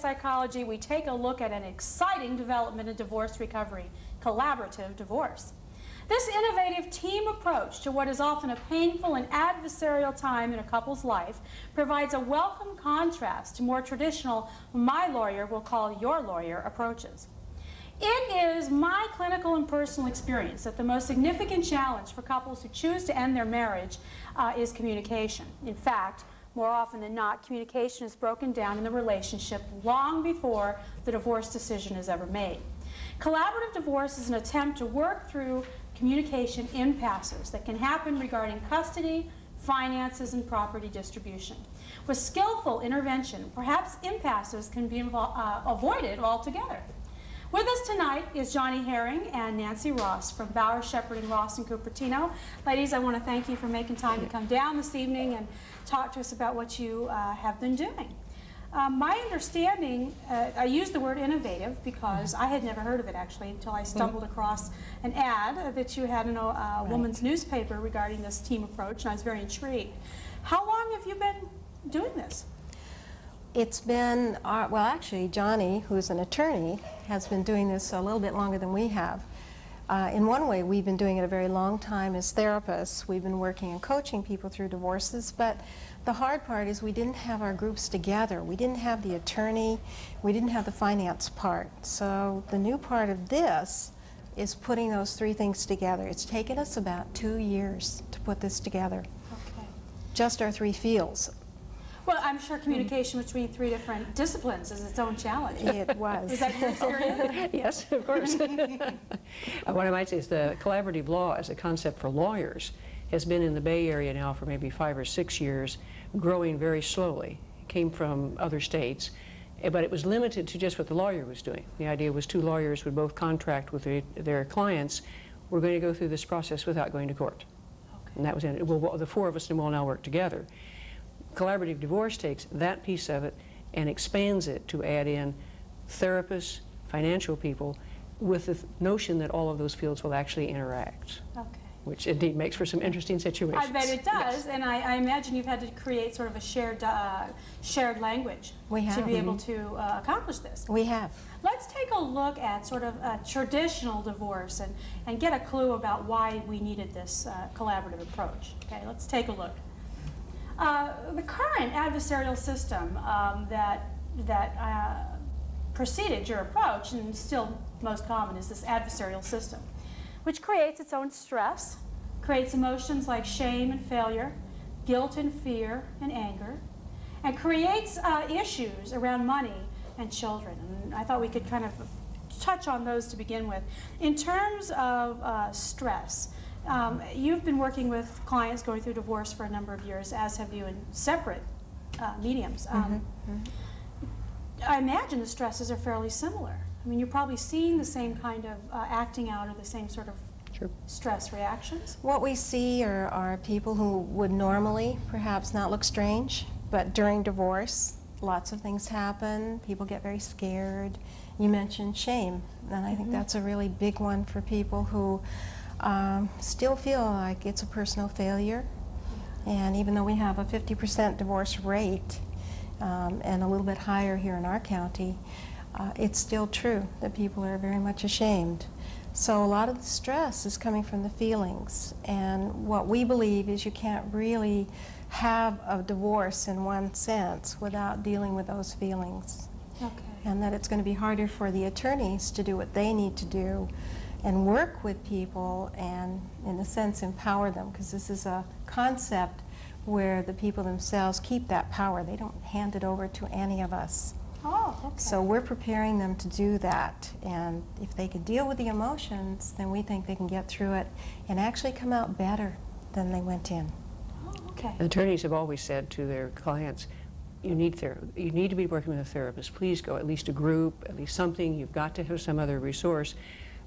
Psychology, we take a look at an exciting development in divorce recovery, collaborative divorce. This innovative team approach to what is often a painful and adversarial time in a couple's life provides a welcome contrast to more traditional, my lawyer will call your lawyer approaches. It is my clinical and personal experience that the most significant challenge for couples who choose to end their marriage is communication. In fact, more often than not, communication is broken down in the relationship long before the divorce decision is ever made. Collaborative divorce is an attempt to work through communication impasses that can happen regarding custody, finances, and property distribution. With skillful intervention, perhaps impasses can be avoided altogether. With us tonight is Johnny Herring and Nancy Ross from Bauer, Shepherd, and Ross in Cupertino. Ladies, I want to thank you for making time to come down this evening and talk to us about what you have been doing. My understanding, I use the word innovative because I had never heard of it actually until I stumbled across an ad that you had in a woman's newspaper regarding this team approach, and I was very intrigued. How long have you been doing this? It's been, well actually Johnny, who's an attorney, has been doing this a little bit longer than we have. In one way, we've been doing it a very long time as therapists. We've been working and coaching people through divorces, but the hard part is we didn't have our groups together. We didn't have the attorney, we didn't have the finance part. So the new part of this is putting those three things together. It's taken us about 2 years to put this together. Okay. Just our three fields. Well, I'm sure communication between three different disciplines is its own challenge. It was. Was that your experience? Yes, of course. What I might say is the collaborative law as a concept for lawyers has been in the Bay Area now for maybe 5 or 6 years, growing very slowly. It came from other states, but it was limited to just what the lawyer was doing. The idea was two lawyers would both contract with their clients. We're going to go through this process without going to court. Okay. And that was it. Well, the four of us will now work together. Collaborative divorce takes that piece of it and expands it to add in therapists, financial people, with the notion that all of those fields will actually interact. Okay. Which indeed makes for some interesting situations. I bet it does, yes. And I imagine you've had to create sort of a shared language to be able to accomplish this. We have. Let's take a look at sort of a traditional divorce and get a clue about why we needed this collaborative approach. Okay, let's take a look. The current adversarial system that preceded your approach, and still most common, is this adversarial system, which creates its own stress, creates emotions like shame and failure, guilt and fear and anger, and creates issues around money and children. And I thought we could kind of touch on those to begin with. In terms of stress, you've been working with clients going through divorce for a number of years, as have you in separate mediums. I imagine the stresses are fairly similar. I mean, you're probably seeing the same kind of acting out or the same sort of stress reactions. What we see are people who would normally perhaps not look strange, but during divorce, lots of things happen. People get very scared. You mentioned shame, and I think that's a really big one for people who still feel like it's a personal failure. And even though we have a 50% divorce rate and a little bit higher here in our county, it's still true that people are very much ashamed. So a lot of the stress is coming from the feelings. And what we believe is you can't really have a divorce in one sense without dealing with those feelings. Okay. And that it's going to be harder for the attorneys to do what they need to do and work with people and, in a sense, empower them, because this is a concept where the people themselves keep that power. They don't hand it over to any of us. Oh, okay. So we're preparing them to do that, and if they can deal with the emotions, then we think they can get through it and actually come out better than they went in. Oh, okay. Attorneys have always said to their clients, you need to be working with a therapist. Please go, at least a group, at least something. You've got to have some other resource.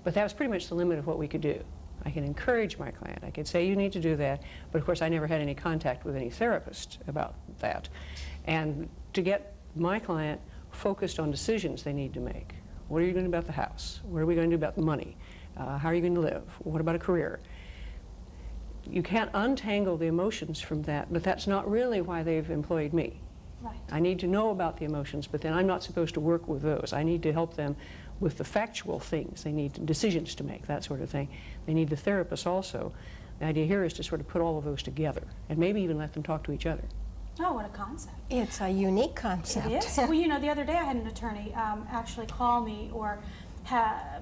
But that was pretty much the limit of what we could do. I can encourage my client. I could say you need to do that, but of course I never had any contact with any therapist about that. And to get my client focused on decisions they need to make. What are you going to do about the house? What are we going to do about the money? How are you going to live? What about a career? You can't untangle the emotions from that, but that's not really why they've employed me. Right. I need to know about the emotions, but then I'm not supposed to work with those. I need to help them with the factual things. They need decisions to make, that sort of thing. They need the therapist also. The idea here is to sort of put all of those together and maybe even let them talk to each other. Oh, what a concept. It's a unique concept. It is. Well, you know, the other day I had an attorney actually call me, or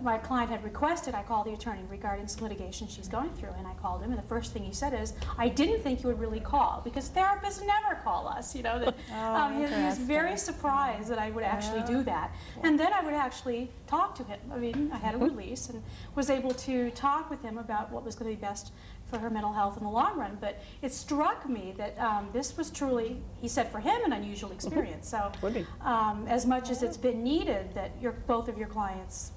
my client had requested I call the attorney regarding some litigation she's going through, and I called him, and the first thing he said is, I didn't think you would really call, because therapists never call us, you know. That, he was very surprised that I would actually do that. And then I would actually talk to him. I mean, I had a release and was able to talk with him about what was going to be best for her mental health in the long run. But it struck me that this was truly, he said, for him, an unusual experience. So as much as it's been needed that both of your clients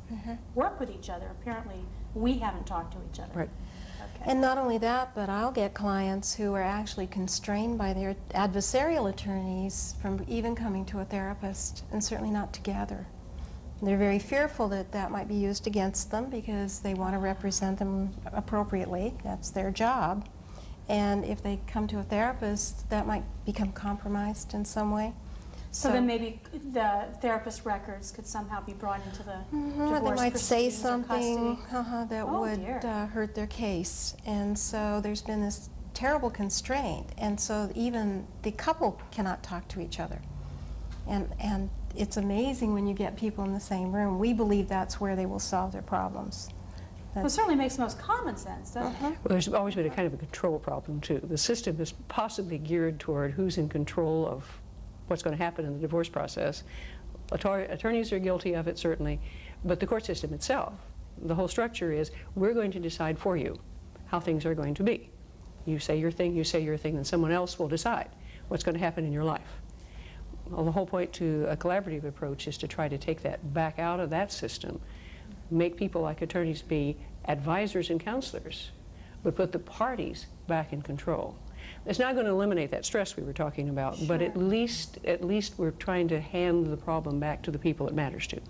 work with each other, apparently we haven't talked to each other. Right. Okay. And not only that, but I'll get clients who are actually constrained by their adversarial attorneys from even coming to a therapist, and certainly not together. They're very fearful that that might be used against them because they want to represent them appropriately. That's their job. And if they come to a therapist, that might become compromised in some way. So then maybe the therapist records could somehow be brought into the divorce they might say proceedings or something custody. that Oh, would dear. hurt their case. And so there's been this terrible constraint. And so even the couple cannot talk to each other. And it's amazing when you get people in the same room. We believe that's where they will solve their problems. Well, it certainly makes the most common sense, doesn't it? Well, there's always been a kind of a control problem, too. The system is possibly geared toward who's in control of what's going to happen in the divorce process. Attorneys are guilty of it, certainly, but the court system itself, the whole structure is, we're going to decide for you how things are going to be. You say your thing, then someone else will decide what's going to happen in your life. Well, the whole point to a collaborative approach is to try to take that back out of that system, make people like attorneys be advisors and counselors, but put the parties back in control. It's not going to eliminate that stress we were talking about, but at least we're trying to hand the problem back to the people it matters to.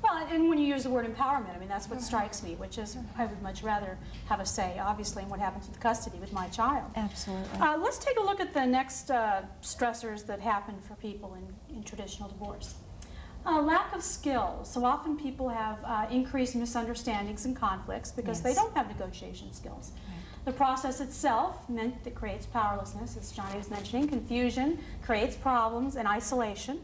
Well, and when you use the word empowerment, I mean, that's what strikes me, which is I would much rather have a say, obviously, in what happens with custody with my child. Absolutely. Let's take a look at the next stressors that happen for people in traditional divorce. Lack of skills. So often people have increased misunderstandings and conflicts because they don't have negotiation skills. The process itself meant that creates powerlessness, as Johnny was mentioning, confusion, creates problems and isolation.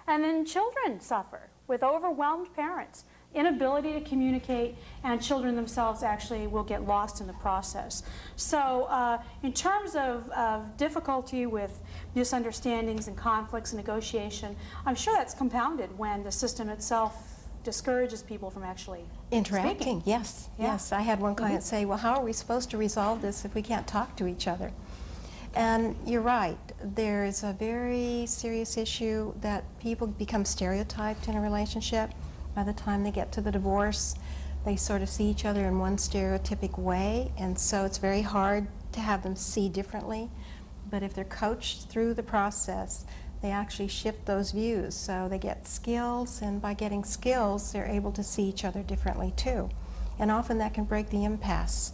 And then children suffer with overwhelmed parents, inability to communicate, and children themselves actually will get lost in the process. So in terms of difficulty with misunderstandings and conflicts and negotiation, I'm sure that's compounded when the system itself discourages people from actually Interacting, speaking. yes, Yeah. yes. I had one client say, well, how are we supposed to resolve this if we can't talk to each other? And you're right. There's a very serious issue that people become stereotyped in a relationship. By the time they get to the divorce, they sort of see each other in one stereotypic way, and so it's very hard to have them see differently. But if they're coached through the process, they actually shift those views. So they get skills, and by getting skills, they're able to see each other differently too. And often that can break the impasse.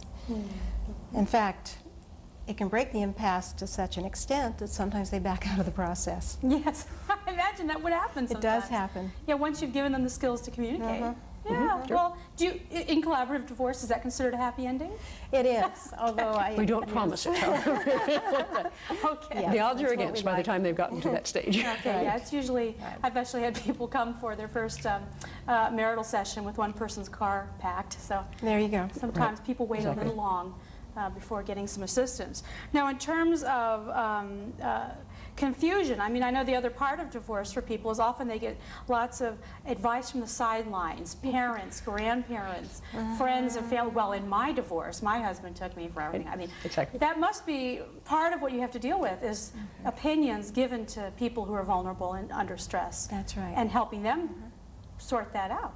In fact, it can break the impasse to such an extent that sometimes they back out of the process. Yes, I imagine that would happen It sometimes. does happen. Yeah, once you've given them the skills to communicate. Yeah, well, in collaborative divorce, is that considered a happy ending? It is, although We don't promise it, however. Okay. Yeah. The odds that's are what against we by the like. time they've gotten to that stage. Okay, yeah, it's usually, I've actually had people come for their first marital session with one person's car packed, so There you go. sometimes people wait a little long before getting some assistance. Now, in terms of confusion, I mean, I know the other part of divorce for people is often they get lots of advice from the sidelines, parents, grandparents, friends and family. Well, in my divorce, my husband took me for everything. I mean, Exactly. that must be part of what you have to deal with is opinions given to people who are vulnerable and under stress. That's right. And helping them sort that out.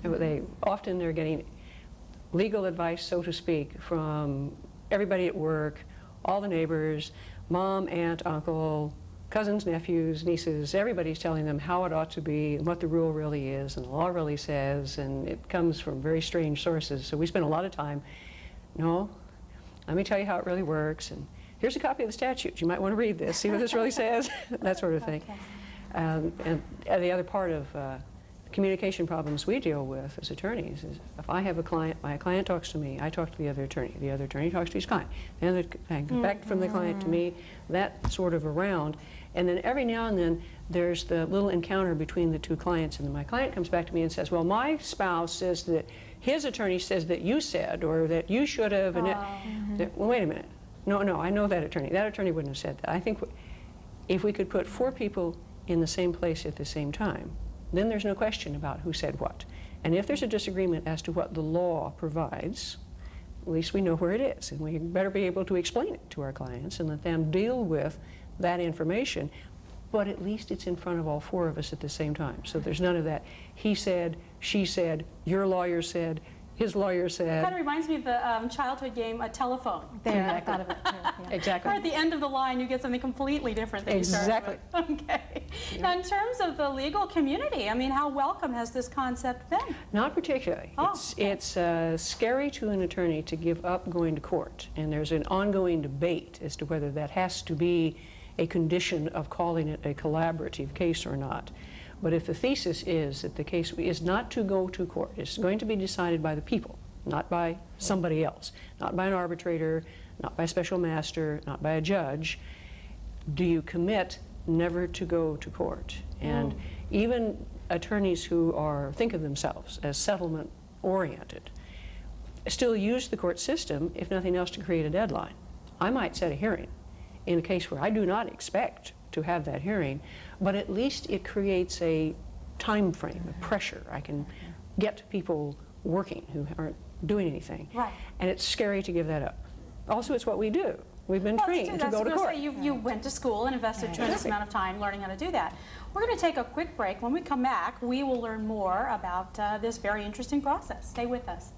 They're getting legal advice, so to speak, from everybody at work, all the neighbors, mom, aunt, uncle, cousins, nephews, nieces. Everybody's telling them how it ought to be and what the rule really is and the law really says, and it comes from very strange sources. So we spend a lot of time, no, let me tell you how it really works, and here's a copy of the statute. You might want to read this, see what this really says, that sort of thing. Okay. And the other part of communication problems we deal with as attorneys is if I have a client, my client talks to me, I talk to the other attorney talks to his client, the other client comes back from the client to me, that sort of around. And then every now and then there's the little encounter between the two clients, and then my client comes back to me and says, well, my spouse says that his attorney says that you said, or that you should have, and well, wait a minute. No, I know that attorney. That attorney wouldn't have said that. I think if we could put 4 people in the same place at the same time, then there's no question about who said what. And if there's a disagreement as to what the law provides, at least we know where it is, and we better be able to explain it to our clients and let them deal with that information, but at least it's in front of all 4 of us at the same time. So there's none of that, he said, she said, your lawyer said, his lawyer said. Kind of reminds me of the childhood game, a telephone. There, I thought of it too. Yeah. Exactly. Or at the end of the line, you get something completely different than you started with. Okay. Now, in terms of the legal community, I mean, how welcome has this concept been? Not particularly. Oh, It's scary to an attorney to give up going to court, and there's an ongoing debate as to whether that has to be a condition of calling it a collaborative case or not. But if the thesis is that the case is not to go to court, it's going to be decided by the people, not by somebody else, not by an arbitrator, not by a special master, not by a judge, do you commit never to go to court? And even attorneys who think of themselves as settlement oriented still use the court system, if nothing else, to create a deadline. I might set a hearing in a case where I do not expect to have that hearing, but at least it creates a time frame, a pressure. I can get people working who aren't doing anything. Right. And it's scary to give that up. Also, it's what we do. We've been trained to go to court. You went to school and invested a tremendous amount of time learning how to do that. We're going to take a quick break. When we come back, we will learn more about this very interesting process. Stay with us.